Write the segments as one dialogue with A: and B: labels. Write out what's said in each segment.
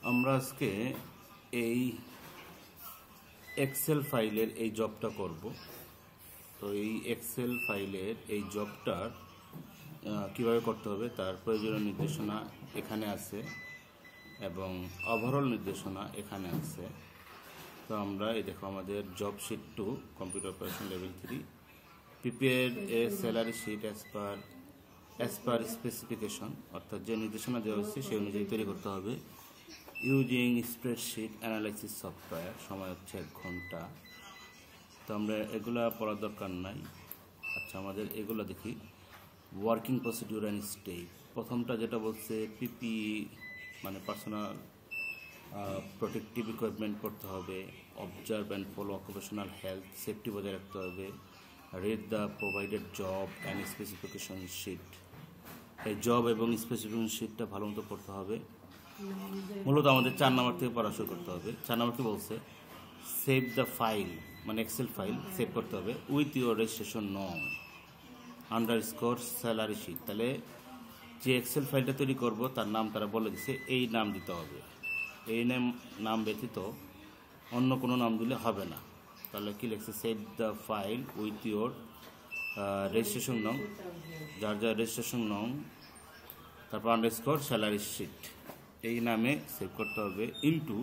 A: আমরা আজকে এই এক্সেল ফাইলের এই জবটা করব। তো এই এক্সেল ফাইলের এই জবটার কিভাবে করতে হবে তার প্রয়োজনীয় নির্দেশনা এখানে আছে এবং ওভারঅল নির্দেশনা এখানে আছে। তো আমরা এই দেখো আমাদের job sheet 2 computer operation level 3 prepare a salary sheet as per specification, অর্থাৎ যে নির্দেশনা দেওয়া হচ্ছে সেই অনুযায়ী তৈরি করতে হবে। ইউজিং স্প্রেডশিট অ্যানালাইসিস সফটওয়্যার, সময় হচ্ছে 1 ঘন্টা। তো আমরা এগুলা পড়ার দরকার নাই। আচ্ছা, আমাদের এগুলো দেখি। ওয়ার্কিং প্রসিডিউর অ্যান্ড স্টেপ, প্রথমটা যেটা বলছে পিপি মানে পার্সোনাল প্রোটেক্টিভ ইকুইপমেন্ট করতে হবে, observe and follow occupational health, safety বজায় রাখতে হবে, read the provided job and specification sheet. এই জব এবং স্পেসিফিকেশন শিটটা ভালো মতো পড়তে হবে। মূলত আমাদের 4 নম্বর থেকে পড়া শুরু করতে হবে। 4 নম্বর কি বলছে? সেভ দ্য ফাইল, মানে এক্সেল ফাইল সেভ করতে হবে উইথ ইউর রেজিস্ট্রেশন নং আন্ডারস্কোর স্যালারি শিট। তাহলে যে এক্সেল ফাইলটা তৈরি করব তার নাম তারা বলে দিছে, এই নাম দিতে হবে। এই নাম ব্যতীত অন্য কোনো নাম দিলে হবে না। তাহলে কি লিখছে? Save the file with your registration নং, যার যার রেজিস্ট্রেশন নং, তারপর আন্ডারস্কোর স্যালারি শিট, এই নামে সেভ করতে হবে। Into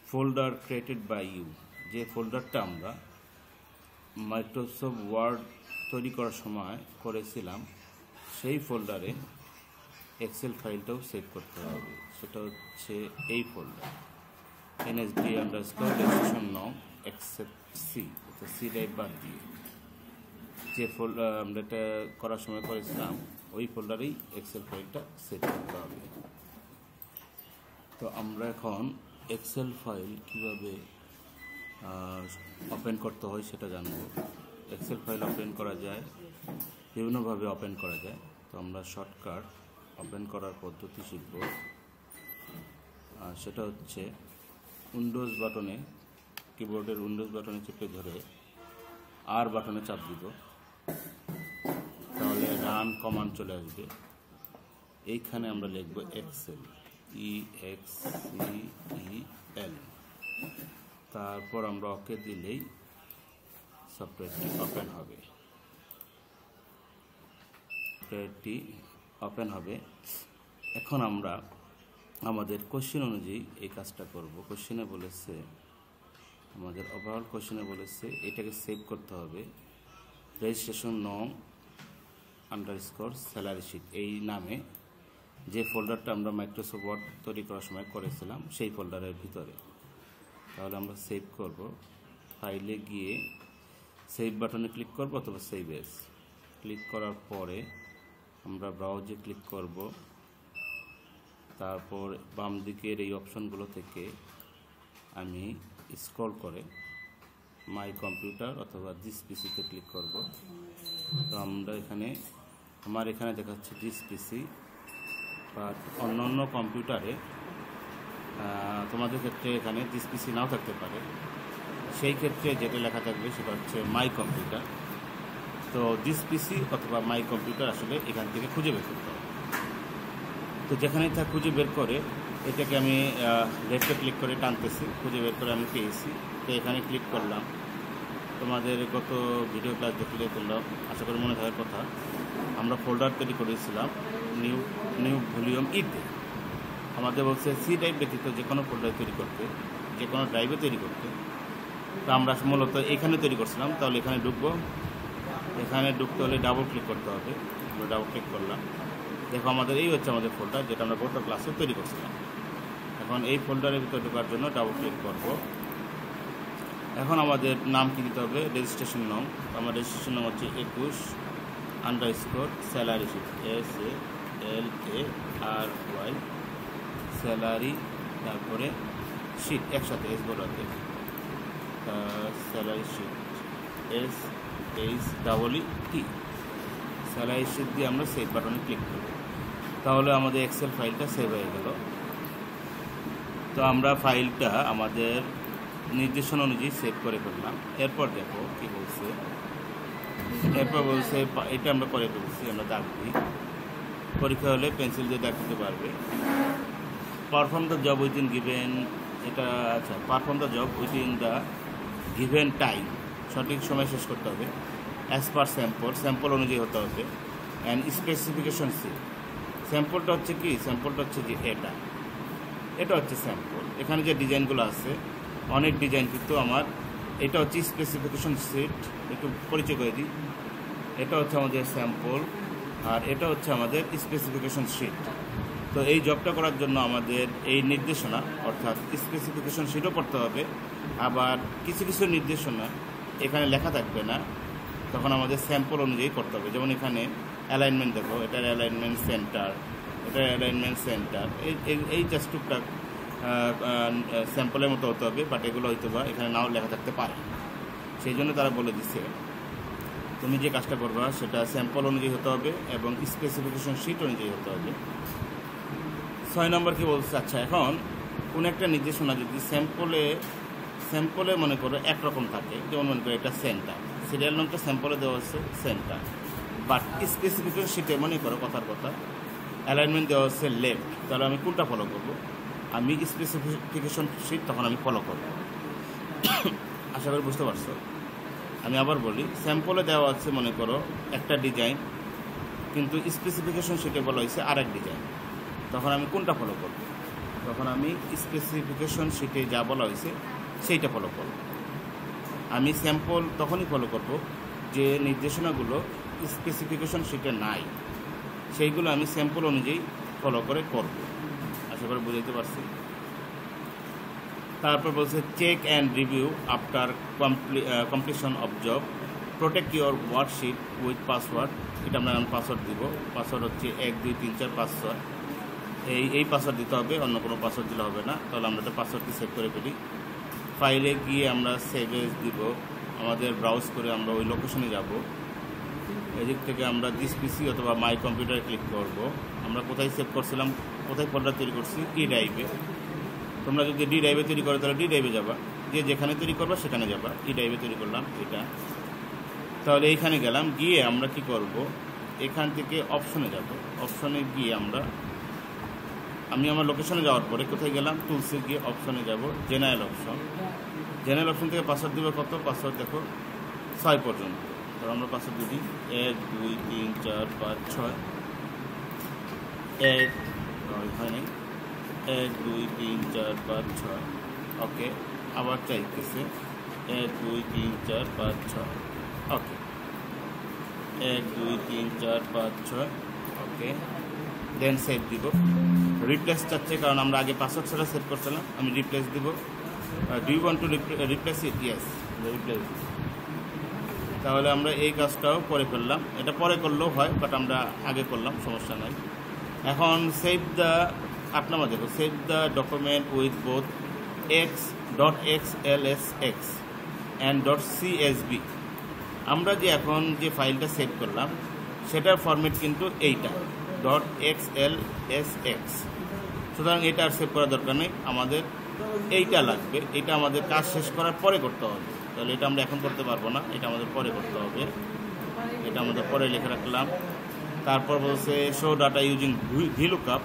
A: folder created by you, যে ফোল্ডারটা আমরা মাইক্রোসফট ওয়ার্ড তৈরি করার সময় করেছিলাম সেই ফোল্ডারে এক্সেল ফাইলটাও সেভ করতে হবে। সেটা হচ্ছে এই ফোল্ডার এনএসডি আন্ডারস্কোর রেজিস্ট্রেশন নং এক্সেপ্ট সি, সি টাইপ বাদ দিয়ে যে ফোল্ডার আমরা এটা করার সময় করেছিলাম ওই ফোল্ডারেই এক্সেল ফাইলটা সেভ করতে হবে। তো আমরা এখন এক্সেল ফাইল কীভাবে ওপেন করতে হয় সেটা জানব। এক্সেল ফাইল ওপেন করা যায় বিভিন্নভাবে ওপেন করা যায়। তো আমরা শর্টকাট ওপেন করার পদ্ধতি শিখব। সেটা হচ্ছে উইন্ডোজ বাটনে, কিবোর্ডের উইন্ডোজ বাটনে চেপে ধরে আর বাটনে চাপ দিব, তাহলে রান কমান্ড চলে আসবে। এইখানে আমরা লিখব এক্সেল, EXCEL, তারপর আমরা ওকে দিলেই সফটওয়্যারটি ওপেন হবে। সফটওয়্যারটি ওপেন হবে। এখন আমরা আমাদের কোশ্চেন অনুযায়ী এই কাজটা করব। কোশ্চেনে বলেছে, আমাদের ওভারঅল কোশ্চেনে বলেছে এটাকে সেভ করতে হবে রেজিস্ট্রেশন নং আন্ডারস্কোর স্যালারি শিট, এই নামে, যে ফোল্ডারটা আমরা মাইক্রোসফট ওয়ার্ড তৈরি করার সময় করেছিলাম সেই ফোল্ডারের ভিতরে। তাহলে আমরা সেভ করব। ফাইলে গিয়ে সেভ বাটনে ক্লিক করব অথবা সেভ এস। ক্লিক করার পরে আমরা ব্রাউজে ক্লিক করব। তারপর বাম দিকের এই অপশনগুলো থেকে আমি স্ক্রল করে মাই কম্পিউটার অথবা দিস পিসিতে ক্লিক করব। তো আমরা আমার এখানে দেখাচ্ছে দিস পিসি, বাট অন্য কম্পিউটারে তোমাদের ক্ষেত্রে এখানে দিস পিসি নাও থাকতে পারে। সেই ক্ষেত্রে যেটা লেখা থাকবে সেটা হচ্ছে মাই কম্পিউটার। তো দিস পিসি অথবা মাই কম্পিউটার আসলে এখান থেকে খুঁজে বের করতে হবে। তো যেখানে তা খুঁজে বের করে এটাকে আমি লেফটে ক্লিক করে টানতেছি, খুঁজে বের করে আমি পেয়েছি। তো এখানে ক্লিক করলাম। তোমাদের গত ভিডিও ক্লাস দেখলে তোমরা আশা করি মনে থাকার কথা, আমরা ফোল্ডার তৈরি করেছিলাম নিউ ভলিউম ইতে। আমাদের বলছে সি ড্রাইভ ব্যতীত যে কোনো ফোল্ডার তৈরি করতে, যে কোনো ড্রাইভে তৈরি করতে। তো আমরা মূলত এখানে তৈরি করছিলাম। তাহলে এখানে ঢুকবো। এখানে ঢুকতে হলে ডাবল ক্লিক করতে হবে। আমরা ডাবল ক্লিক করলাম। দেখো আমাদের এই হচ্ছে আমাদের ফোল্ডার, যেটা আমরা গত ক্লাসে তৈরি করছিলাম। এখন এই ফোল্ডারের ভিতরে ঢোকার জন্য ডাবল ক্লিক করব। এখন আমাদের নাম কি দিতে হবে? রেজিস্ট্রেশন নং। আমার রেজিস্ট্রেশন নং হচ্ছে 21 underscore salary sheet, SALARY salary, তারপরে শিট একসাথে এস বলাতে salary sheet SHEET, salary sheet দিয়ে আমরা সেভ বাটনে ক্লিক করব। তাহলে আমাদের এক্সেল ফাইলটা সেভ হয়ে গেল। তো আমরা ফাইলটা আমাদের নির্দেশনা অনুযায়ী সেভ করে ফেললাম। এরপর দেখো কি বলছে। এরপর বলছে এটা আমরা করে ফেলছি, আমরা দাগ দিই। পরীক্ষা হলে পেন্সিল দিয়ে দাগ দিতে পারবে। Perform the job within given, এটা আচ্ছা, perform the job within the given time, সঠিক সময় শেষ করতে হবে, অ্যাজ পার স্যাম্পল অনুযায়ী হতে হবে, অ্যান্ড স্পেসিফিকেশন সিট। স্যাম্পলটা হচ্ছে কি, স্যাম্পলটা হচ্ছে যে এটা হচ্ছে স্যাম্পল। এখানে যে ডিজাইনগুলো আছে অনেক ডিজাইন, কিন্তু আমার এটা হচ্ছে স্পেসিফিকেশন সিট। একটু পরিচয় করে দিই, এটা হচ্ছে আমাদের স্যাম্পল আর এটা হচ্ছে আমাদের স্পেসিফিকেশন শিট। তো এই জবটা করার জন্য আমাদের এই নির্দেশনা অর্থাৎ স্পেসিফিকেশন শিটও পড়তে হবে, আবার কিছু কিছু নির্দেশনা এখানে লেখা থাকবে না, তখন আমাদের স্যাম্পল অনুযায়ী করতে হবে। যেমন এখানে অ্যালাইনমেন্ট দেখো, এটার অ্যালাইনমেন্ট সেন্টার, এটার অ্যালাইনমেন্ট সেন্টার, এই জাস্ট টুকটাক স্যাম্পলের মতো হতে হবে, বাট এগুলো হয়তো বা এখানে নাও লেখা থাকতে পারে। সেই জন্য তারা বলে দিচ্ছে তুমি যে কাজটা করবা সেটা স্যাম্পল অনুযায়ী হতে হবে এবং স্পেসিফিকেশন শিট অনুযায়ী হতে হবে। 6 নম্বর কি বলছে, আচ্ছা এখন কোনো একটা নির্দেশনা যদি স্যাম্পলে মনে করো একরকম থাকে, যেমন মনে করো এটা সেন্টার, সিরিয়াল নম্বরটা স্যাম্পলে দেওয়া হচ্ছে সেন্টার, বাট স্পেসিফিকেশন শিটে মনে করো কথার কথা অ্যালাইনমেন্ট দেওয়া হচ্ছে লেফট, তাহলে আমি কোনটা ফলো করব? আমি স্পেসিফিকেশন শিট তখন আমি ফলো করব। আশা করি বুঝতে পারছো। আমি আবার বলি, স্যাম্পলে দেওয়া আছে মনে করো একটা ডিজাইন, কিন্তু স্পেসিফিকেশন শিটে বলা হয়েছে আরেক ডিজাইন, তখন আমি কোনটা ফলো করব? তখন আমি স্পেসিফিকেশন শিটে যা বলা হয়েছে সেইটা ফলো করব। আমি স্যাম্পল তখনই ফলো করব যে নির্দেশনাগুলো স্পেসিফিকেশন শিটে নাই, সেইগুলো আমি স্যাম্পল অনুযায়ী ফলো করে করব। আশা করি বুঝাইতে পারছি। তারপর বলছে check and review after completion of job, protect your worksheet with password. এটা আমরা পাসওয়ার্ড দিব, পাসওয়ার্ড হচ্ছে 1 2 3 4 5 6, এই পাসওয়ার্ড দিতে হবে, অন্য কোনো পাসওয়ার্ড দিলে হবে না। তাহলে আমরা তো পাসওয়ার্ডটি সেভ করে ফেলি। ফাইলে গিয়ে আমরা সেভ এজ দিব, আমাদের ব্রাউজ করে আমরা ওই লোকেশনে যাব, এদিক থেকে আমরা দিস পিসি অথবা মাই কম্পিউটারে ক্লিক করব। আমরা কোথায় সেভ করছিলাম, কোথায় ফোল্ডার তৈরি করছি, ই ড্রাইভে। তোমরা যদি ডি ড্রাইভে তৈরি করো তাহলে ডি ড্রাইভে যাবা, যে যেখানে তৈরি করবা সেখানে যাবা। ই ড্রাইভে তৈরি করলাম এটা, তাহলে এইখানে গেলাম, গিয়ে আমরা কি করব, এখান থেকে অপশনে যাব। অপশনে গিয়ে আমি আমার লোকেশনে যাওয়ার পরে কোথায় গেলাম, টুলসে গিয়ে অপশনে যাব, জেনারেল অপশন থেকে পাসওয়ার্ড দেবো কত, পাসওয়ার্ড দেখো 6 পর্যন্ত। তো আমরা পাসওয়ার্ড দিই 1 2 3 4 5 6, 1 2 3 4 5 6, ওকে। আবার চাইতেছে 1 2 3 4 5 6, ওকে। 1 2 3 4 5 6, ওকে। দেন সেভ দিব। রিপ্লেস চাচ্ছে, কারণ আমরা আগে পাসওয়ার্ড ছাড়া সেভ করছিলাম, আমি রিপ্লেস দিব। Do you want to replace it? Yes, replace. তাহলে আমরা এই কাজটাও পরে করলাম, এটা পরে করলেও হয়, বাট আমরা আগে করলাম, সমস্যা নাই। এখন সেভ দ্য 8 নম্বর দেখো, save the document with both .xlsx and .csv। আমরা যে এখন যে ফাইলটা সেভ করলাম সেটার ফরম্যাট কিন্তু এইটা .xlsx, সুতরাং এটা আর সেভ করার দরকার নেই, আমাদের এইটা লাগবে। এটা আমাদের কাজ শেষ করার পরে করতে হবে, তাহলে এটা আমরা এখন করতে পারবো না, এটা আমাদের পরে করতে হবে। এটা আমাদের পরে লিখে রাখলাম। তারপর বলছে show data using VLOOKUP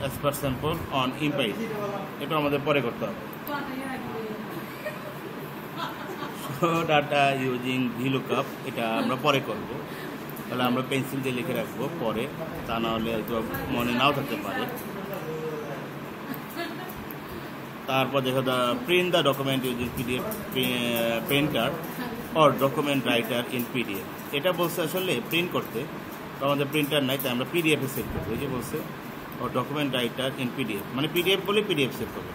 A: as per sample on implied, এটা আমাদের পরে করতে হবে। শো ডাটা ইউজিং VLOOKUP এটা আমরা পরে করব, তাহলে আমরা পেন্সিল দিয়ে লিখে রাখবো পরে, তা না হলে হয়তো মনে নাও থাকতে পারে। তারপর দেখো print the document using PDF printer or document writer in PDF। এটা বলছে আসলে প্রিন্ট করতে, তো আমাদের প্রিন্টার নাই, তাই আমরা PDF-এ সেভ করবো। এই যে বলছে ও ডকুমেন্ট রাইটার ইন PDF, মানে PDF বলে PDF সেভ করবো,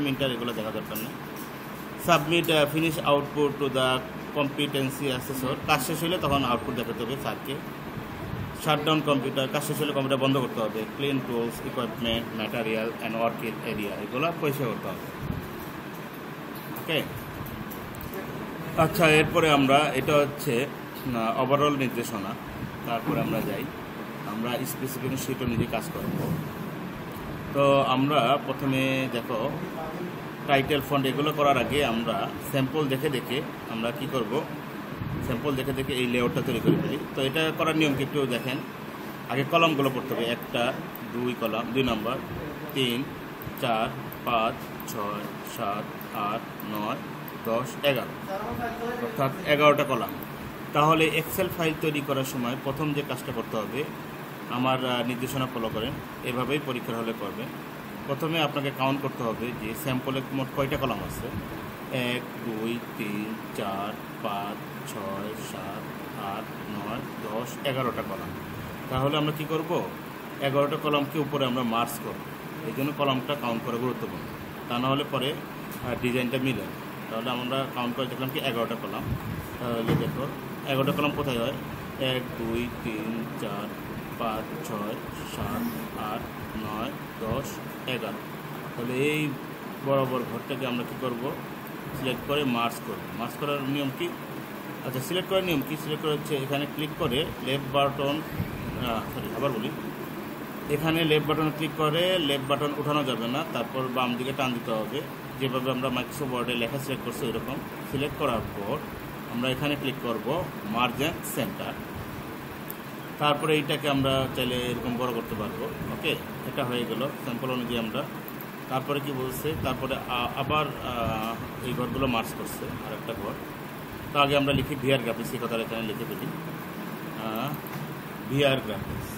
A: মিন্টার এগুলো দেখা দরকার নেই। Submit finish output to the competency assessor, কাজ শেষ হলে তখন আউটপুট দেখাতে হবে স্যারকে। শাটডাউন কম্পিউটার, কাজ শেষ হলে কম্পিউটার বন্ধ করতে হবে। Clean tools, equipment, material and work area, এগুলো পরিষ্কার করতে হবে, ওকে। আচ্ছা, এরপরে আমরা, এটা হচ্ছে ওভারঅল নির্দেশনা। তারপরে আমরা যাই, আমরা স্পেসিফিকেশন শিট অনুযায়ী কাজ করব। তো আমরা প্রথমে দেখো টাইটেল ফন্ট এগুলো করার আগে আমরা স্যাম্পল দেখে আমরা কি করব, স্যাম্পল দেখে এই লেআউটটা তৈরি করে ফেলি। তো এটা করার নিয়ম কি একটু দেখেন। আগে কলমগুলো পড়তে হবে, 1 2 কলাম 2 নম্বর 3 4 5 6 7 8 9 10 11 অর্থাৎ 11টা কলাম। তাহলে এক্সেল ফাইল তৈরি করার সময় প্রথম যে কাজটা করতে হবে, আমার নির্দেশনা ফলো করেন, এভাবেই পরীক্ষার হলে করবেন। প্রথমে আপনাকে কাউন্ট করতে হবে যে স্যাম্পলে মোট কয়টা কলাম আছে। 1 2 3 4 5 6 7 8 9 10 11টা কলাম। তাহলে আমরা কি করব, 11টা কলামকে উপরে আমরা মার্চ করব। এই জন্য কলামটা কাউন্ট করা গুরুত্বপূর্ণ, তা না হলে পরে ডিজাইনটা মিলে। তাহলে আমরা কাউন্ট করে দেখলাম কি 11টা কলাম। তাহলে দেখো 11টা কলাম কোথায় হয়, 1 2 3 4 5 6 7 8 9 10 11। তাহলে এই বরাবর ঘরটাকে আমরা কী করব, সিলেক্ট করে মার্চ করব। মার্চ করার নিয়ম কি, আচ্ছা সিলেক্ট করার নিয়ম কি, সিলেক্ট করা হচ্ছে এখানে ক্লিক করে লেফট বাটন, আবার বলি, এখানে লেফট বাটন ক্লিক করে লেফট বাটন উঠানো যাবে না, তারপর বাম দিকে টান দিতে হবে। যেভাবে আমরা মাইক্রোসফট ওয়ার্ডে লেখা সিলেক্ট করছি ওইরকম সিলেক্ট করার পর আমরা এখানে ক্লিক করব মার্জ অ্যান্ড সেন্টার। তারপরে এইটাকে আমরা চাইলে এরকম বড় করতে পারবো। ওকে, এটা হয়ে গেল স্যাম্পল অনুযায়ী আমরা। তারপরে কি বলছে, তারপরে আবার এই ঘরগুলো মার্চ করছে আরেকটা ঘর। তো আগে আমরা লিখি ভিআর গ্রাফিক্স, এই কথাটা এখানে লিখে ফেলি, VR graphics,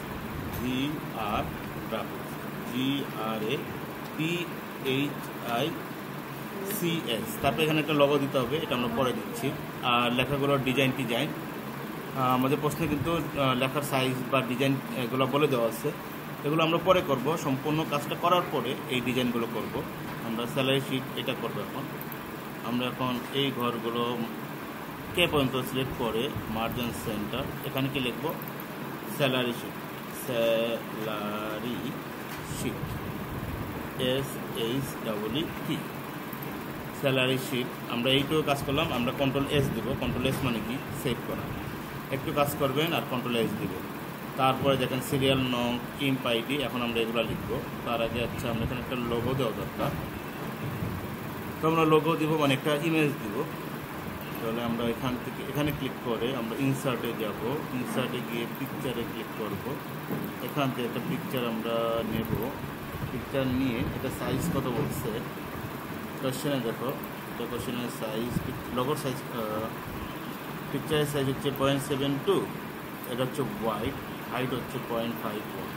A: VR graphics, GRAPHICS। তারপরে এখানে একটা লগো দিতে হবে, এটা আমরা পরে দিচ্ছি। আর লেখাগুলোর ডিজাইন আমাদের প্রশ্নে কিন্তু লেখার সাইজ বা ডিজাইন এগুলো বলে দেওয়া আছে, এগুলো আমরা পরে করব। সম্পূর্ণ কাজটা করার পরে এই ডিজাইনগুলো করব। আমরা স্যালারি শিট এটা করবো। আমরা এখন এই ঘরগুলো কে পর্যন্ত সিলেক্ট করে মার্জিন সেন্টার, এখানে কি লিখবো, salary sheet, salary sheet, SHEET, salary sheet. আমরা এইটুকু কাজ করলাম, আমরা কন্ট্রোল S দেবো। কন্ট্রোল S মানে কি, সেভ করা। একটু কাজ করবেন আর কন্ট্রোল S দেবেন। তারপরে দেখেন সিরিয়াল নং, ইম্প আইডি, এখন আমরা এগুলো লিখবো। তার আগে আচ্ছা আমরা এখানে একটা লোগো দেওয়া দরকার, তো আমরা লোগো দিব, মানে একটা ইমেজ দিব। তাহলে আমরা এখান থেকে এখানে ক্লিক করে আমরা ইনসার্টে যাব, ইনসার্টে গিয়ে পিকচারে ক্লিক করব। এখান থেকে একটা পিকচার আমরা নেব, পিকচার নিয়ে এটা সাইজ কত বলছে কোশ্চেনে, দেখো এটা কোশ্চেনের সাইজ, লোগোর সাইজ, পিকচারের সাইজ হচ্ছে 0.72, এটা হচ্ছে হোয়াইট, হাইট হচ্ছে 0.51।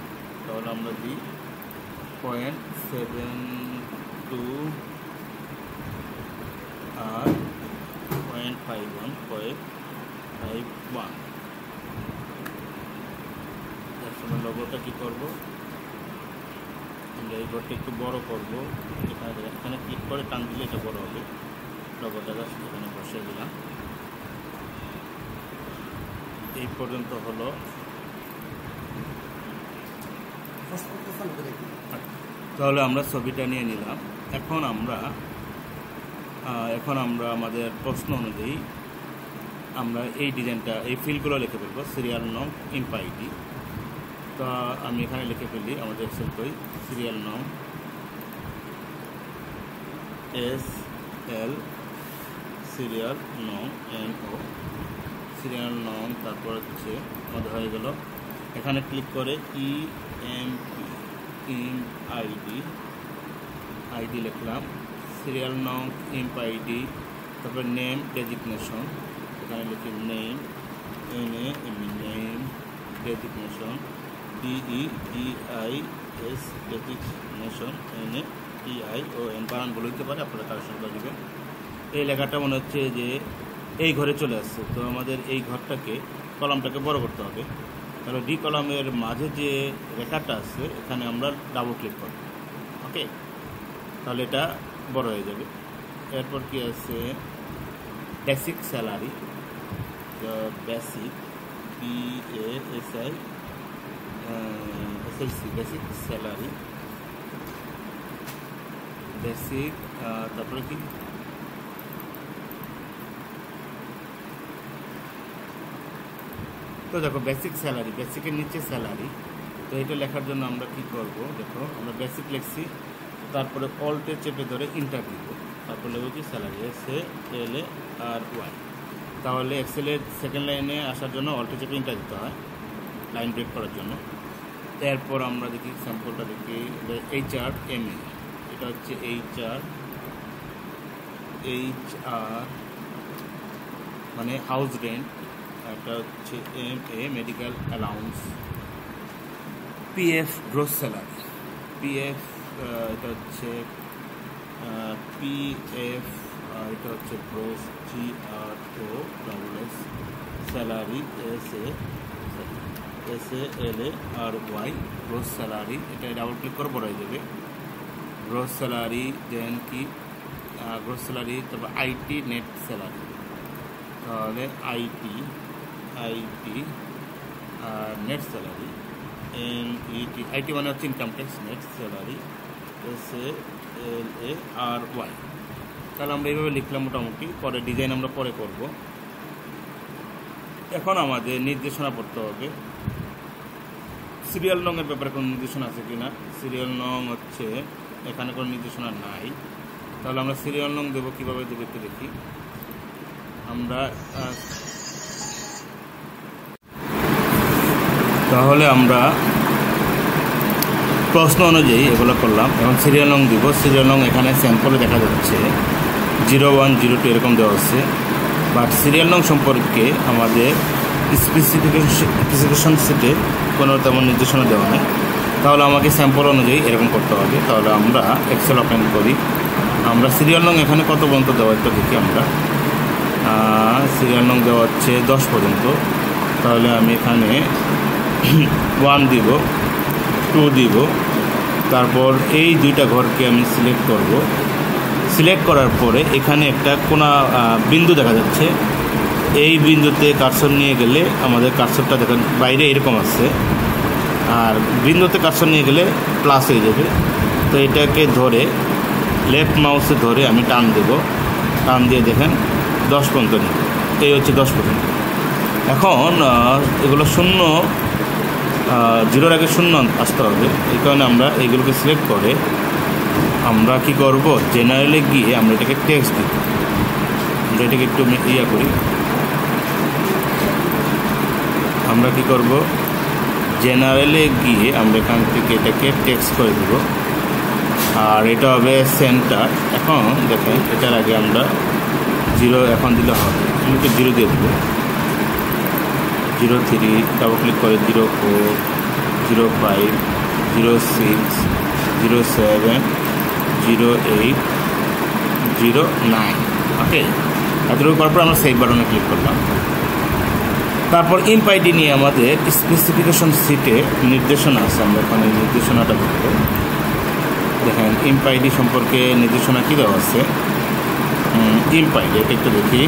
A: তাহলে আমরা দিই 0.72 আর 0.51 তার সময় লোগোটা কী করবো, আমরা এই ঘরটা একটু বড় করবো। এখানে ক্লিক করে টান দিলে এটা বড় হবে। লোগোটা এখানে বসিয়ে দিলাম। এই পর্যন্ত হলো। তাহলে আমরা ছবিটা নিয়ে নিলাম। এখন আমরা আমাদের প্রশ্ন অনুযায়ী আমরা এই ডিজাইনটা, এই ফিল্ডগুলো লিখে ফেলবো। সিরিয়াল নং, ইম্প আইডি, তো আমি এখানে লিখে ফেলি আমাদের এক্সেল বই, সিরিয়াল নং SL, সিরিয়াল নং NO, সিরিয়াল নং, তারপর হচ্ছে আমাদের হয়ে গেল। এখানে ক্লিক করে EMP, ইম্প আইডি লিখলাম, সিরিয়াল নং, ইম্প আইডি, তারপর নেম ডেজিগনেশন, এখানে লিখি name, name designation, DEGIS designation, NATION, বানান বলে দিতে পারে, আপনারা কারেকশন করে দেবেন। এই লেখাটা মনে হচ্ছে যে এই ঘরে চলে আসছে, তো আমাদের এই ঘরটাকে, কলামটাকে বড় করতে হবে। তাহলে ডি কলামের মাঝে যে রেখাটা আছে এখানে আমরা ডাবল ক্লিক করব। ওকে, তাহলে এটা বড় হয়ে যাবে। এরপর কি আছে, basic salary, basic BASIC, basic salary, basic, তারপরে কি, তো দেখো বেসিক স্যালারি, বেসিকের নিচে স্যালারি। তো এটা লেখার জন্য আমরা কি করব, দেখো আমরা বেসিক লিখছি, তারপরে অল্টে চেপে ধরে ইন্টার দিব, তারপর লিখব কি স্যালারি, SALARY। তাহলে এক্সেলের সেকেন্ড লাইনে আসার জন্য অল্টে চেপে ইন্টার দিতে হয় লাইন ব্রেক করার জন্য। এরপর আমরা দেখি স্যাম্পলটা দেখি HRMA, এটা হচ্ছে HR মানে হাউস রেন্ট, এটা হচ্ছে MA medical allowance, PF gross salary, PF এটা হচ্ছে PF এটা হচ্ছে gross GROSS salary SALARY gross salary, এটা ডাবল ক্লিক করে বড় হয়ে যাবে গ্রোস স্যালারি। দেন কি গ্রোস স্যালারি, তারপর IT নেট স্যালারি, তাহলে IT net salary NET, IT মানে হচ্ছে income tax, net salary SALARY। তাহলে আমরা এইভাবে লিখলাম মোটামুটি, পরে ডিজাইন আমরা পরে করব। এখন আমাদের নির্দেশনা পড়তে হবে। সিরিয়াল নংয়ের ব্যাপারে কোনো নির্দেশনা আছে কি না? সিরিয়াল নং হচ্ছে এখানে কোনো নির্দেশনা নাই। তাহলে আমরা সিরিয়াল নং দেবো, কীভাবে দেবো একটু দেখি। তাহলে আমরা প্রশ্ন অনুযায়ী এগুলো করলাম। এখন সিরিয়াল নং দিব। সিরিয়াল নং এখানে স্যাম্পলে দেখা যাচ্ছে 01, 02 এরকম দেওয়া হচ্ছে, বাট সিরিয়াল নং সম্পর্কে আমাদের স্পেসিফিকেশন সেটে কোনো তেমন নির্দেশনা দেওয়া নেই। তাহলে আমাকে স্যাম্পল অনুযায়ী এরকম করতে হবে। তাহলে আমরা এক্সেল ওপেন করি। আমরা সিরিয়াল নং এখানে কত পর্যন্ত দেওয়া একটা দেখি। আমরা সিরিয়াল নং দেওয়া হচ্ছে 10 পর্যন্ত। তাহলে আমি এখানে 1 দিব, 2 দিব, তারপর এই দুইটা ঘরকে আমি সিলেক্ট করব। সিলেক্ট করার পরে এখানে একটা কোনা বিন্দু দেখা যাচ্ছে, এই বিন্দুতে কার্সর নিয়ে গেলে আমাদের কার্সরটা দেখেন বাইরে এরকম আছে, আর বিন্দুতে কার্সর নিয়ে গেলে প্লাস হয়ে যাবে। তো এটাকে ধরে লেফট মাউসে ধরে আমি টান দেব, টান দিয়ে দেখেন 10 পর্যন্ত নেব। এই হচ্ছে 10 পর্যন্ত। এখন এগুলো 0 আগে 0 আসতে হবে। এই কারণে আমরা এইগুলোকে সিলেক্ট করে আমরা কি করব, জেনারেলে গিয়ে আমরা এটাকে টেক্সট দিব। আমরা এটাকে একটু করি। আমরা কি করব, জেনারেলে গিয়ে আমরা এখান থেকে এটাকে টেক্সট করে দেব, আর এটা হবে সেন্টার। এখন দেখেন এটার আগে আমরা 0 এখন দিলে হবে, আমি 0 দিয়ে দেবো। 03, ডাবল ক্লিক করে 04, 05, 06, 07, 08, 09। ওকে, এতটুকু করার পর আমরা সেভ বাটনে ক্লিক করলাম। তারপর ইম্প আইডি নিয়ে আমাদের স্পেসিফিকেশন সিটে নির্দেশনা আছে। আমরা ওখানে নির্দেশনাটা দেখব। দেখেন ইম্প আইডি সম্পর্কে নির্দেশনা কী দেওয়া আছে। ইম্প আইডি এটা একটু দেখি।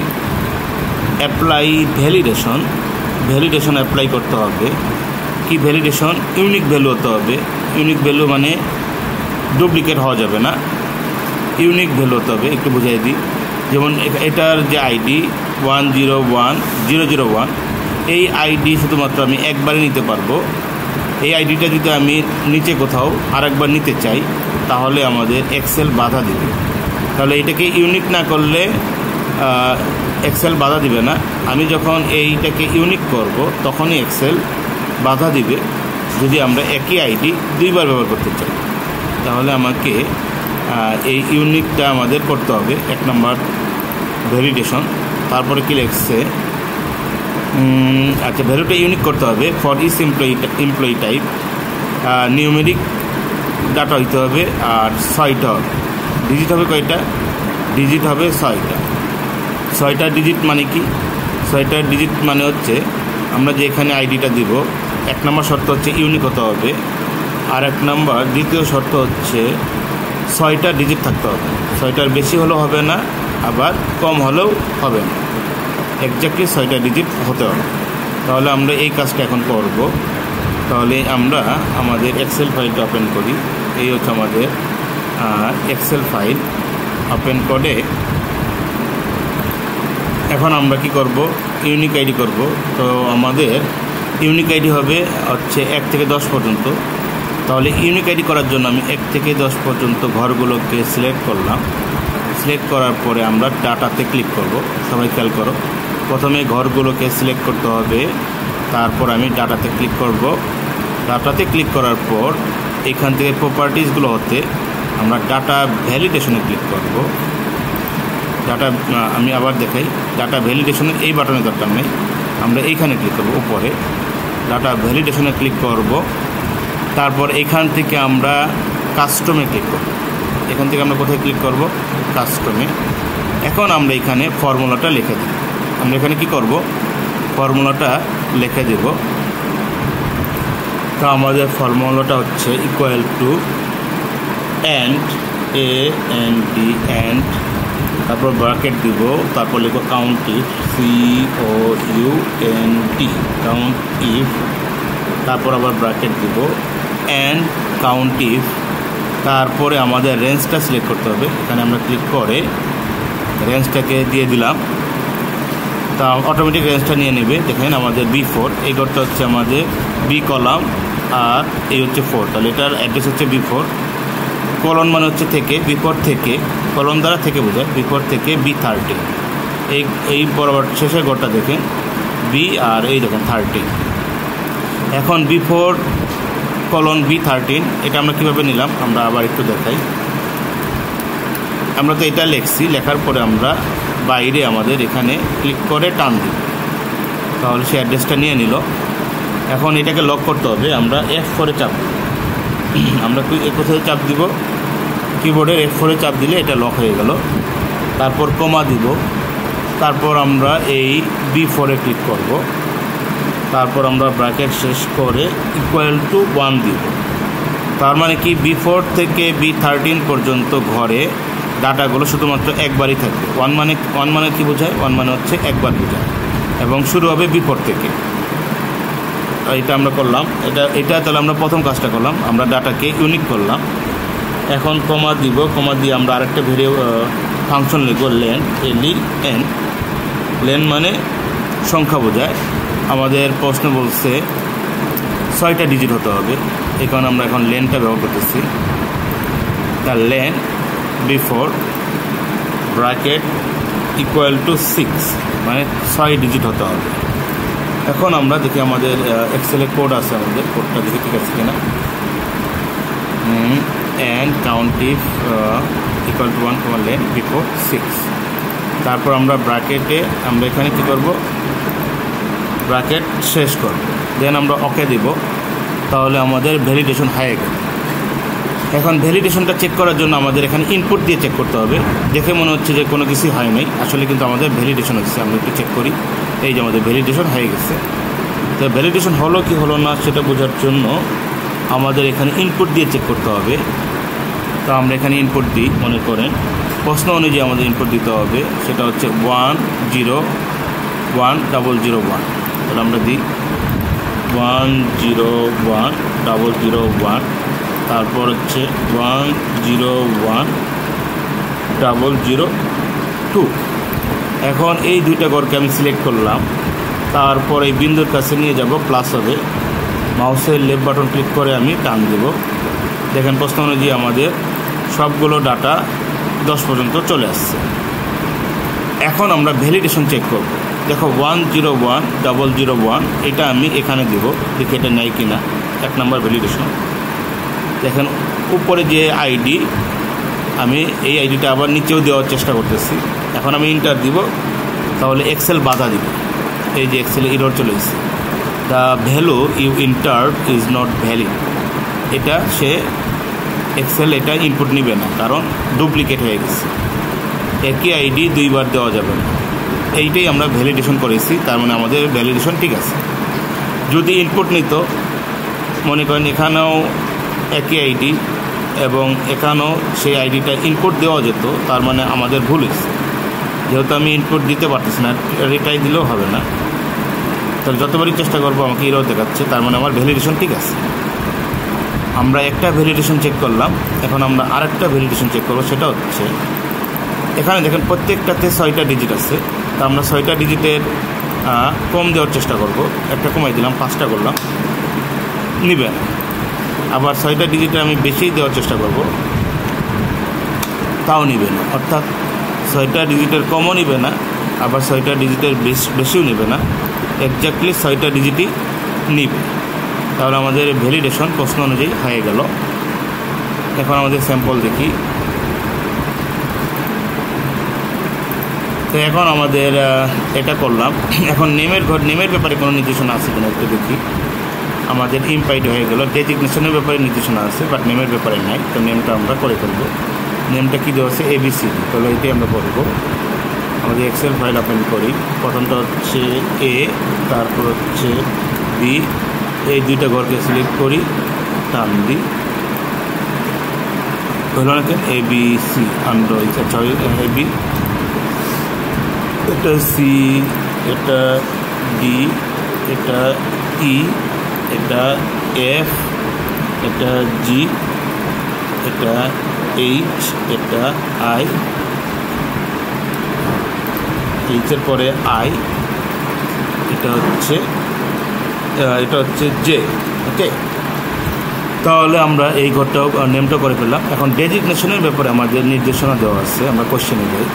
A: অ্যাপ্লাই ভ্যালিডেশন অ্যাপ্লাই করতে হবে। কি ভ্যালিডেশন? ইউনিক ভ্যালু হতে হবে। ইউনিক ভ্যালু মানে ডুপ্লিকেট হওয়া যাবে না, ইউনিক ভ্যালু হতে হবে। একটু বুঝাই দিই। যেমন এটার যে আইডি 101001, এই আইডি শুধুমাত্র আমি একবারে নিতে পারবো। এই আইডিটা যদি আমি নিচে কোথাও আরেকবার নিতে চাই তাহলে আমাদের এক্সেল বাধা দিবে। তাহলে এটাকে ইউনিক না করলে এক্সেল বাধা দিবে না। আমি যখন এইটাকে ইউনিক করব তখনই এক্সেল বাধা দিবে যদি আমরা একই আইডি 2বার ব্যবহার করতে চাই। তাহলে আমাকে এই ইউনিকটা আমাদের করতে হবে। 1 নম্বর ভ্যালিডেশন। তারপরে কি লিখছে, আচ্ছা ভ্যালুটা ইউনিক করতে হবে। For each employee type numeric data হইতে হবে, আর 6টা হবে। ডিজিট হবে কয়টা? ডিজিট হবে 6টা। 6টা ডিজিট মানে কি? 6টা ডিজিট মানে হচ্ছে আমরা যে এখানে আইডিটা দিব, 1 নম্বর শর্ত হচ্ছে ইউনিক হতে হবে, আর 1 নম্বর দ্বিতীয় শর্ত হচ্ছে 6টা ডিজিট থাকতে হবে। 6টার বেশি হলেও হবে না, আবার কম হলেও হবে না, এক্স্যাক্টলি 6টা ডিজিট হতে হবে। তাহলে আমরা এই কাজটা এখন করব। তাহলে আমরা আমাদের এক্সেল ফাইলটা ওপেন করি। এই হচ্ছে আমাদের এক্সেল ফাইল। ওপেন করে এখন আমরা কি করব, ইউনিক আইডি করব। তো আমাদের ইউনিক আইডি হবে হচ্ছে 1 থেকে 10 পর্যন্ত। তাহলে ইউনিক আইডি করার জন্য আমি 1 থেকে 10 পর্যন্ত ঘরগুলোকে সিলেক্ট করলাম। সিলেক্ট করার পরে আমরা ডাটাতে ক্লিক করব। সবাই খেয়াল করো, প্রথমে ঘরগুলোকে সিলেক্ট করতে হবে, তারপর আমি ডাটাতে ক্লিক করব। ডাটাতে ক্লিক করার পর এখান থেকে প্রপার্টিসগুলো হতে আমরা ডাটা ভ্যালিডেশনে ক্লিক করব। ডাটা আমি আবার দেখাই, ডাটা ভ্যালিডেশনের এই বাটনে দরকার নেই, আমরা এইখানে ক্লিক করব, উপরে ডাটা ভ্যালিডেশনে ক্লিক করব। তারপর এখান থেকে আমরা কাস্টমে ক্লিক করব। এখান থেকে আমরা কোথায় ক্লিক করব? কাস্টমে। এখন আমরা এখানে ফর্মুলাটা লিখে দেব। আমরা এখানে কি করব? ফর্মুলাটা লিখে দেব। তো আমাদের ফর্মুলাটা হচ্ছে equal to and AND and, তারপর ব্র্যাকেট দিব, তারপর লিখব count if COUNT count if, তারপর আবার ব্র্যাকেট দিব অ্যান্ড কাউন্ট ইফ। তারপরে আমাদের রেঞ্জটা সিলেক্ট করতে হবে। এখানে আমরা ক্লিক করে রেঞ্জটাকে দিয়ে দিলাম, তা অটোমেটিক রেঞ্জটা নিয়ে নেবে। দেখেন আমাদের B4, এই ঘরটা হচ্ছে আমাদের B কলাম আর এই হচ্ছে 4, তাহলে এটার অ্যাড্রেস হচ্ছে B4। কলন মানে হচ্ছে থেকে, B4 থেকে, কলন দ্বারা থেকে বোঝায়, B4 থেকে B30। এই বরাবর শেষের ঘরটা দেখেন B আর এই দেখেন 30। এখন B4 কলন B13 এটা আমরা কীভাবে নিলাম আমরা আবার একটু দেখাই। আমরা তো এটা লিখছি, লেখার পরে আমরা বাইরে আমাদের এখানে ক্লিক করে টান দিই, তাহলে সে অ্যাড্রেসটা নিয়ে নিল। এখন এটাকে লক করতে হবে, আমরা F4 চাপ দিব। আমরা কোথায় চাপ দিব? কিবোর্ডের F4 চাপ দিলে এটা লক হয়ে গেল। তারপর কমা দিব, তারপর আমরা এই B4 ক্লিক করব, তারপর আমরা ব্র্যাকেট শেষ করে ইকুয়াল টু 1 দিব। তার মানে কি B4 থেকে B13 পর্যন্ত ঘরে ডাটাগুলো শুধুমাত্র একবারই থাকবে। ওয়ান মানে কি বোঝায়? 1 মানে হচ্ছে একবার বোঝায়, এবং শুরু হবে B4 থেকে। এটা আমরা করলাম, এটা তাহলে আমরা প্রথম কাজটা করলাম, আমরা ডাটাকে ইউনিক করলাম। এখন কমা দিব, কমা দিয়ে আমরা আরেকটা ফাংশন লিখব লেন, LEN। লেন মানে সংখ্যা বোঝায়। আমাদের প্রশ্ন বলছে 6টা ডিজিট হতে হবে, এই কারণে আমরা এখন লেনটা ব্যবহার করতেছি। তার lane B4 bracket equal to 6, মানে 6 ডিজিট হতে হবে। এখন আমরা দেখি আমাদের এক্সেলে কোড আছে, আমাদের কোডটা দেখি ঠিক আছে কিনা। And count if equal to 1 lane B4 6। তারপর আমরা ব্র্যাকেটে আমরা এখানে কী করব? ব্র্যাকেট শেষ করব, দেন আমরা ওকে দিব। তাহলে আমাদের ভ্যালিডেশন হয়ে গেল। এখন ভ্যালিডেশনটা চেক করার জন্য আমাদের এখানে ইনপুট দিয়ে চেক করতে হবে। দেখে মনে হচ্ছে যে কোনো কিছু হয় নাই, আসলে কিন্তু আমাদের ভ্যালিডেশন হচ্ছে। আমরা একটু চেক করি, এই যে আমাদের ভ্যালিডেশন হয়ে গেছে। তো ভ্যালিডেশন হলো কি হলো না সেটা বোঝার জন্য আমাদের এখানে ইনপুট দিয়ে চেক করতে হবে। তো আমরা এখানে ইনপুট দিই, মনে করেন প্রশ্ন অনুযায়ী আমাদের ইনপুট দিতে হবে, সেটা হচ্ছে 101001। তাহলে আমরা দিই 101001, তারপর হচ্ছে 101002। এখন এই দুইটা ঘরকে আমি সিলেক্ট করলাম, তারপর এই বিন্দুর কাছে নিয়ে যাব, প্লাস হবে, মাউসের লেফট বাটন ক্লিক করে আমি টান দেব। দেখেন প্রশ্ন অনুযায়ী আমাদের সবগুলো ডাটা 10 পর্যন্ত চলে আসছে। এখন আমরা ভ্যালিডেশন চেক করব। দেখো 101001 এটা আমি এখানে দেব, দেখি এটা নেয় কিনা। 1 নম্বর ভ্যালিডেশন। দেখেন উপরে যে আইডি, আমি এই আইডিটা আবার নিচেও দেওয়ার চেষ্টা করতেছি। এখন আমি ইন্টার দিব, তাহলে এক্সেল বাধা দিব। এই যে এক্সেলে এরর চলে এসেছে, the value you entered is not valid. এটা সে এক্সেল এটা ইনপুট নিবে না, কারণ ডুপ্লিকেট হয়ে গেছে। একই আইডি 2 বার দেওয়া যাবে না। এইটাই আমরা ভ্যালিডেশন করেছি, তার মানে আমাদের ভ্যালিডেশন ঠিক আছে। যদি ইনপুট নিত, মনে করেন এখানেও একই আইডি এবং এখানেও সেই আইডিটা ইনপুট দেওয়া যেত, তার মানে আমাদের ভুল হয়েছে। যেহেতু আমি ইনপুট দিতে পারতেছি না, রিটাই দিলেও হবে না, তাহলে যতবারই চেষ্টা করবো আমাকে এরর দেখাচ্ছে, তার মানে আমার ভ্যালিডেশন ঠিক আছে। আমরা একটা ভ্যালিডেশন চেক করলাম, এখন আমরা আরেকটা ভ্যালিডেশন চেক করবো। সেটা হচ্ছে এখানে দেখেন প্রত্যেকটাতে 6টা ডিজিট আছে, তা আমরা 6টা ডিজিটের কম দেওয়ার চেষ্টা করব। একটা কমাই দিলাম, 5টা করলাম, নিবে না। আবার 6টা ডিজিটে আমি বেশি দেওয়ার চেষ্টা করব, তাও নিবে না। অর্থাৎ 6টা ডিজিটের কমও নিবে না, আবার 6টা ডিজিটের বেশিও নিবে না, এক্স্যাক্টলি 6টা ডিজিটই নিবে। তাহলে আমাদের ভ্যালিডেশন প্রশ্ন অনুযায়ী হয়ে গেল। এখন আমাদের স্যাম্পল দেখি। তো এখন আমাদের এটা করলাম। এখন নেমের ব্যাপারে কোনো নির্দেশনা আছে কিনা একটু দেখি। আমাদের ইম্পাইড হয়ে গেল। ডেজিগনেশনের ব্যাপারে নির্দেশনা আছে, বাট নেমের ব্যাপারে নাই। তো নেমটা আমরা করে ফেলবো। নেমটা কী দেওয়া আছে? ABCD। তাহলে এটাই আমরা করবো। আমাদের এক্সেল ফাইল ওপেন করি। প্রথমটা হচ্ছে A, তারপর হচ্ছে B। এই দুইটা ঘরকে সিলেক্ট করি, টান দিই, হলো না কেন? ABC আন্ড্রয়েড, AB, এটা C, এটা D, এটা E, এটা F, এটা G, এটা H, এটা I, এইচের পরে I, এটা হচ্ছে J। ওকে, তাহলে আমরা এই ঘরটাও নেমটা করে ফেললাম। এখন ডেজিগনেশনের ব্যাপারে আমাদের নির্দেশনা দেওয়া আছে। আমরা কোশ্চেনে যাই।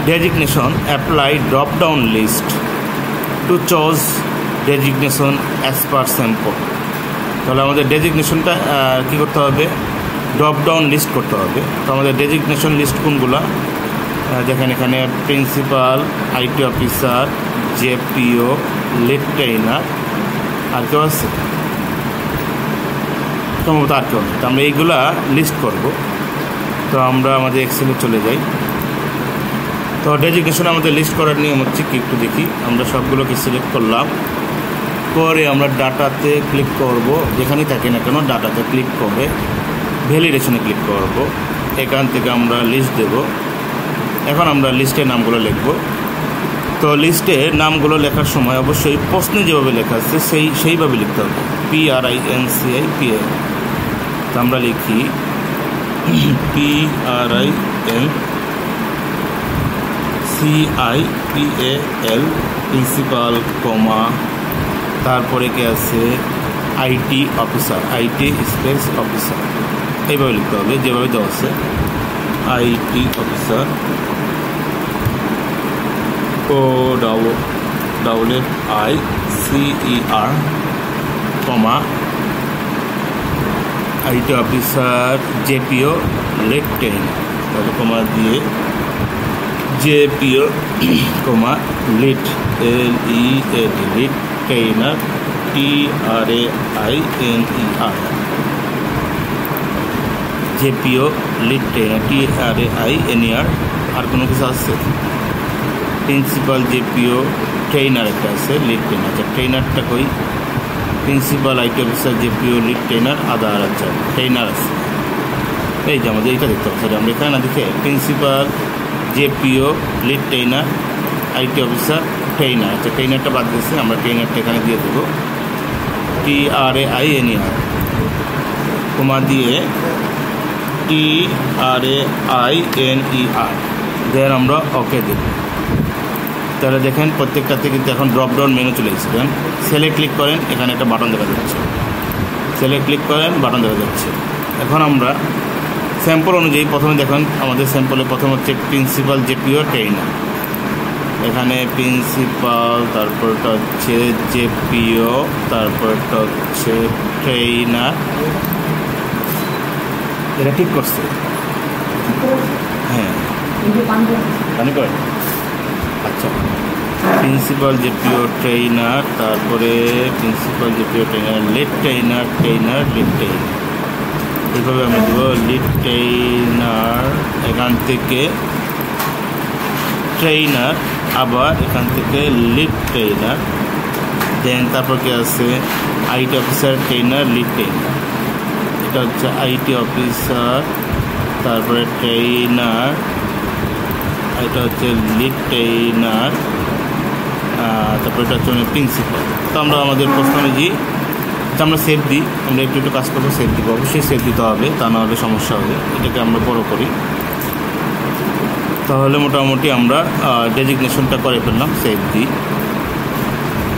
A: Designation apply drop down list to choose designation as per sample. তাহলে আমাদের ডেজিগনেশনটা কী করতে হবে? ড্রপ ডাউন লিস্ট করতে হবে। তো আমাদের ডেজিগনেশন লিস্ট কোনগুলো? দেখেন এখানে principal, IT officer, JPO, lead trainer, আর কেউ আছে সম্ভবত, আর কেউ। তো আমরা এইগুলা লিস্ট করব। তো আমরা আমাদের এক্সেলে চলে যাই। তো ডেজিগনেশন আমাদের লিস্ট করার নিয়ম হচ্ছে কি একটু দেখি। আমরা সবগুলোকে সিলেক্ট করলাম, করে আমরা ডাটাতে ক্লিক করব। যেখানেই থাকে না কেন ডাটাতে ক্লিক করে ভ্যালিডেশনে ক্লিক করব। এখান থেকে আমরা লিস্ট দেব। এখন আমরা লিস্টের নামগুলো লিখব। তো লিস্টের নামগুলো লেখার সময় অবশ্যই প্রশ্নে যেভাবে লেখা আছে সেইভাবে লিখতে হবে। PRINCIPA। তো আমরা লিখি PRINCIPAL, প্রিন্সিপাল, কমা, তারপরে কে আছে? IT officer, IT space officer. এইভাবে লিখতে হবে যেভাবে দেওয়া আছে। IT officer, OICER, comma, IT officer, JPO, lead trainer. তাহলে কমা দিয়ে JPO, কমা, lead, LEAD, lead trainer, TRAINER, JPO, lead trainer, TRAINER। আর কোনো কিছু আছে? প্রিন্সিপাল, JPO, ট্রেইনার একটা আছে, লিড ট্রেইনার। আচ্ছা, ট্রেইনারটা কই? Principal, IT officer, JPO, lead trainer, other. আচ্ছা, ট্রেইনার আছে। এই যে আমাদের এইটা দেখতে পাচ্ছি। আমরা এখানে না দেখে principal, JPO, lead trainer, IT officer, trainer. আচ্ছা, ট্রেইনারটা বাদ দিয়েছে। আমরা ট্রেইনারটা এখানে দিয়ে দেবো TRAINER, কমা দিয়ে TRAINER, দেন আমরা ওকে দেব। তাহলে দেখেন প্রত্যেকটাতে কিন্তু এখন ড্রপ ডাউন মেনু চলে এসেছে। দেন সেলে ক্লিক করেন, এখানে একটা বাটন দেখা যাচ্ছে। সেলে ক্লিক করেন, বাটন দেখা যাচ্ছে। এখন আমরা স্যাম্পল অনুযায়ী প্রথমে দেখেন আমাদের স্যাম্পলে প্রথম হচ্ছে প্রিন্সিপাল, JPO, ট্রেইনার। এখানে প্রিন্সিপাল, তারপরটা হচ্ছে JPO, তারপরটা হচ্ছে ট্রেইনার। এটা ঠিক করছে? হ্যাঁ, পানি করেন। আচ্ছা, প্রিন্সিপাল, JPO, ট্রেইনার, তারপরে principal, JPO, trainer, lead trainer, lead trainer. এইভাবে আমরা দেবো লিড ট্রেইনার, এখান থেকে ট্রেইনার, আবার এখান থেকে লিড ট্রেইনার। দেন তারপর কি আছে? IT officer, trainer, lead trainer. এটা হচ্ছে IT অফিসার, তারপরে ট্রেইনার, এটা হচ্ছে লিড ট্রেইনার, তারপরে এটা হচ্ছে প্রিন্সিপাল। তো আমরা আমাদের প্রশ্ন অনুযায়ী আমরা সেভ দিই। আমরা একটু কাজ করবো, সেভ দিব। অবশ্যই সেভ দিতে হবে, তা না হলে সমস্যা হবে। এটাকে আমরা বড় করি। তাহলে মোটামুটি আমরা ডেজিগনেশনটা করে ফেললাম, সেভ দিই।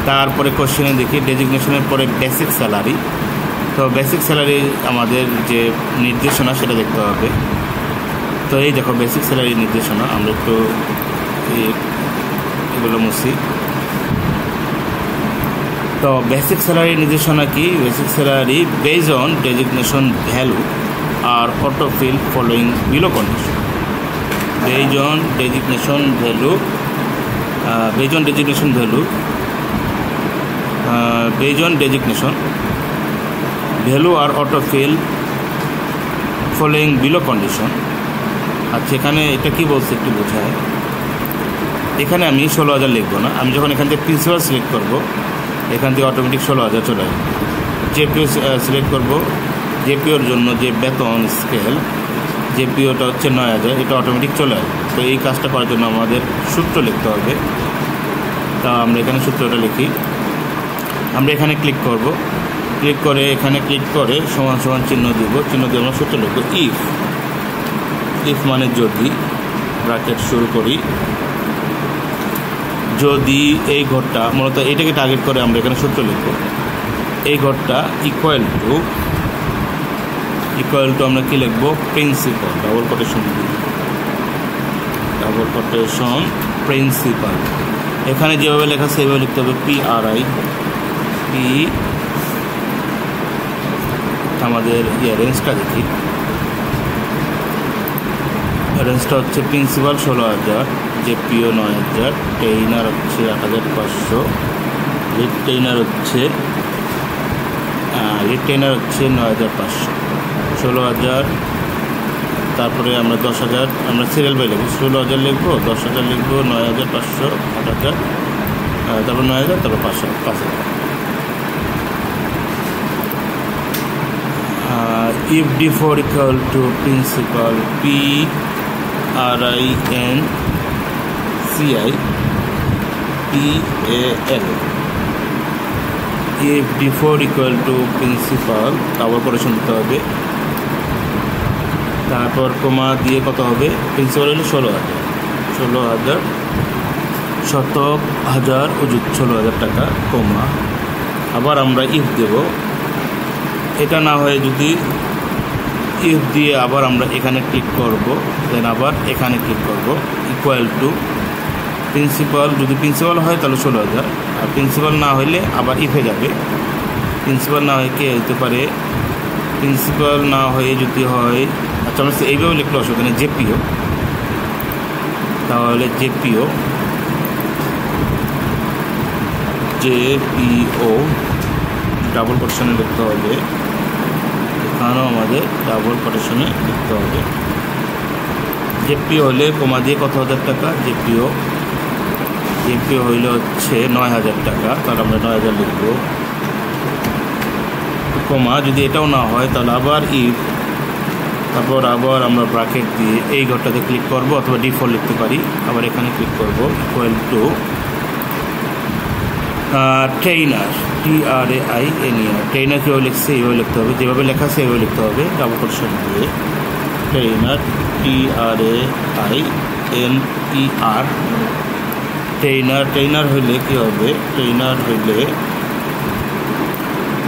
A: তারপরে কোশ্চেনে দেখি ডেজিগনেশনের পরে বেসিক স্যালারি। তো বেসিক স্যালারি আমাদের যে নির্দেশনা সেটা দেখতে হবে। তো এই দেখো বেসিক স্যালারি নির্দেশনা। আমরা একটু এগুলো মুছি। তো বেসিক স্যালারি নির্দেশনা কি? Basic salary based on designation value আর autofill following below condition. Based on designation value based on designation value based on designation value আর autofill following below condition। আচ্ছা, এখানে এটা কি বলছে একটু বোঝায়। এখানে আমি 16,000 লিখবো না, আমি যখন এখান থেকে প্রিন্সিপাল সিলেক্ট করব এখান থেকে অটোমেটিক 16,000 চলে আসবে। জেপিও সিলেক্ট করব, জেপিওর জন্য যে বেতন স্কেল জেপিওটা হচ্ছে 9,000, এটা অটোমেটিক চলে আসবে। তো এই কাজটা করার জন্য আমাদের সূত্র লিখতে হবে। তা আমরা এখানে সূত্রটা লিখি। আমরা এখানে ক্লিক করব, ক্লিক করে এখানে ক্লিক করে সমান সমান চিহ্ন দিব, চিহ্ন দিয়ে আমরা সূত্র লিখব। ইফ মানে যদি, ব্র্যাকেট শুরু করি, যদি এই ঘরটা মূলত এটাকে টার্গেট করে আমরা এখানে সূত্র লিখব। এই ঘরটা ইকুয়াল টু আমরা কি লিখব? Principal, double quotation principal. এখানে যেভাবে লেখা সেভাবে লিখতে হবে PRI, আমাদের রেঞ্জটা দেখি। রেঞ্জটা হচ্ছে প্রিন্সিপাল 16,000, জেপিও 9,000, ট্রেইনার হচ্ছে 8,500, লিড ট্রেইনার হচ্ছে 9,500, 16,000। তারপরে আমরা 10,000 আমরা সিরিয়াল বাই লিখবো, 16,000 লিখবো, 10,000 লিখবো, 9,500, 8,000, তারপর 9,000, তারপর 5,000। if D4 equal to principal PRINCIPAL, if D4 equal to principal double quotation দিতে হবে, তারপর কমা দিয়ে কত হবে? প্রিন্সিপাল হলো 16,000, শতক হাজার অযুত 16,000 টাকা, কমা। আবার আমরা ইফ দেব। এটা না হয়ে যদি ইফ দিয়ে আবার আমরা এখানে ক্লিক করব, দেন আবার এখানে ক্লিক করব, ইকুয়াল টু প্রিন্সিপাল। যদি প্রিন্সিপাল হয় তাহলে 16,000, আর প্রিন্সিপাল না হইলে আবার ইফে যাবে। প্রিন্সিপাল না হয়ে কে হতে পারে? প্রিন্সিপাল না হয়ে যদি হয়, আচ্ছা আমরা এইভাবে লিখলে অসুবিধা নেই, জেপিও। তাহলে জেপিও ডাবল কোটেশনে লিখতে হবে, এখানেও আমাদের ডাবল কোটেশনে লিখতে হবে। জেপিও হলে কমা দিয়ে কত হাজার টাকা? জেপিও হইলে হচ্ছে 9,000 টাকা, তাহলে আমরা 9,000 লিখব, কমা। যদি এটাও না হয় তাহলে আবার ইফ, তারপর আবার আমরা ব্র্যাকেট দিয়ে এই ঘরটাতে ক্লিক করব, অথবা ডিফল্ট লিখতে পারি। আবার এখানে ক্লিক করব, equal to trainer, TRAINER, trainer কীভাবে লিখছে এইভাবে লিখতে হবে, যেভাবে লেখা আছে এইভাবে লিখতে হবে, ডাবল কোটেশন দিয়ে ট্রেইনার, TRAINER। ট্রেইনার হইলে কী হবে? ট্রেইনার হইলে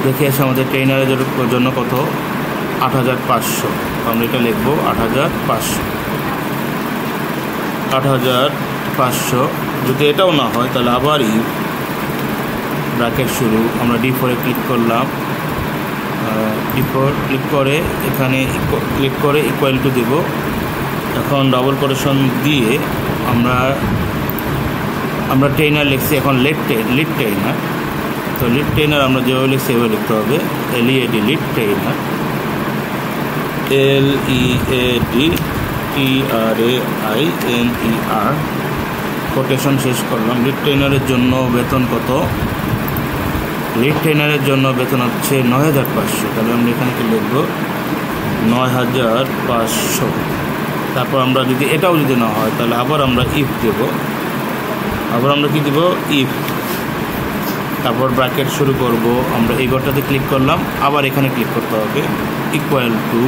A: দেখে আসে আমাদের ট্রেইনারের জন্য কত? 8,500, আমরা এটা লিখব 8,500। যদি এটাও না হয় তাহলে আবার ব্র্যাকেট শুরু, আমরা D4 ক্লিক করলাম, D4 ক্লিক করে এখানে ক্লিক করে ইকুয়াল টু দেব। এখন ডাবল কোটেশন দিয়ে আমরা ট্রেইনার লিখছি, এখন লিড ট্রেইনার। তো লিড ট্রেইনার আমরা যেভাবে লিখছি সেভাবে লিখতে হবে, LEAD, lead trainer, LEADTRAINER। Quotation শেষ করলাম। লিড ট্রেইনারের জন্য বেতন কত? লিড ট্রেইনারের জন্য বেতন হচ্ছে 9,500, তাহলে আমরা এখানে কি লিখব? 9,500। তারপর আমরা যদি এটাও যদি না হয় তাহলে আবার আমরা ইফ দেব, আবার আমরা কি দেব? ইফ। তারপর ব্র্যাকেট শুরু করব, আমরা এই ঘরটাতে ক্লিক করলাম, আবার এখানে ক্লিক করতে হবে, equal to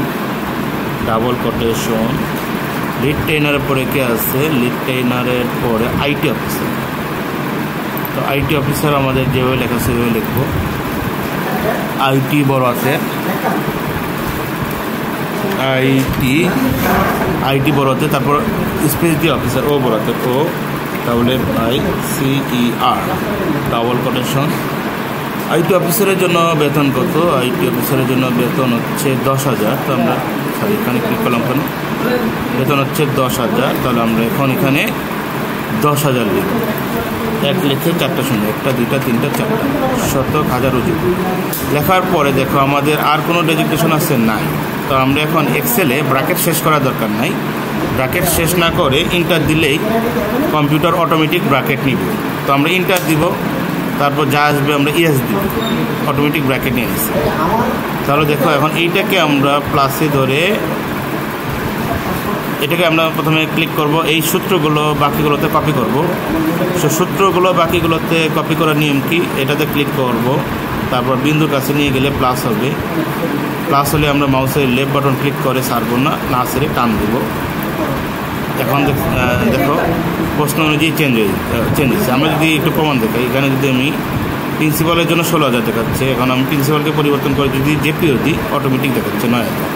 A: double quotation. Lead ট্রেইনারের পরে কে আছে? লিড ট্রেইনারের পরে IT অফিসার। তো IT অফিসার আমাদের যেভাবে লেখা সেভাবে লিখব, IT বড় আছে, IT বড় হাতে, তারপর স্পেস দিয়ে অফিসার, ও বড় হাতে, OFFICER, ডাবল কোটেশন আইটি অফিসারের জন্য বেতন কত? আইটি অফিসারের জন্য বেতন হচ্ছে 10,000। তো আমরা এখানে ক্লিক করলাম, কেন বেতন হচ্ছে 10,000। তাহলে আমরা এখানে 10,000 লিখব। 1 লিখে 4টা শূন্য, 1 2 3 4 শতক হাজার অযুত লেখার পরে দেখো আমাদের আর কোনো ডেজিগনেশন আছে নাই। তো আমরা এখন এক্সেলে ব্র্যাকেট শেষ করার দরকার নাই। ব্র্যাকেট শেষ না করে ইন্টার দিলেই কম্পিউটার অটোমেটিক ব্র্যাকেট নিব। তো আমরা ইন্টার দিব, তারপর যা আসবে আমরা ইয়েস দিব, অটোমেটিক ব্র্যাকেট নিয়ে নিচ্ছি। তাহলে দেখো এখন এইটাকে আমরা প্লাসে ধরে এটাকে আমরা প্রথমে ক্লিক করব, এই সূত্রগুলো বাকিগুলোতে কপি করব। সূত্রগুলো বাকিগুলোতে কপি করার নিয়ম কি? এটাতে ক্লিক করব, তারপর বিন্দুর কাছে নিয়ে গেলে প্লাস হবে। প্লাস হলে আমরা মাউসের লেফট বাটন ক্লিক করে ছাড়বো না, ছেড়ে টান দেবো। এখন দেখো প্রশ্ন অনুযায়ী চেঞ্জ হচ্ছে। আমরা যদি একটু প্রমাণ দেখাই, এখানে যদি আমি প্রিন্সিপালের জন্য 16,000 দেখাচ্ছে, এখন আমি প্রিন্সিপালকে পরিবর্তন করে যদি জেপিও দিই অটোমেটিক দেখাচ্ছে 9,000।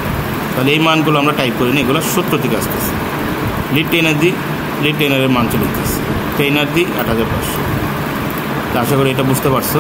A: তাহলে এই মানগুলো আমরা টাইপ করি না, এগুলো সূত্র থেকে আসতেছে। লিড ট্রেনার দিই, লিড ট্রেনারের মান চলে যেতেছে। ট্রেনার দিই 8,500। আশা করি এটা বুঝতে পারছো।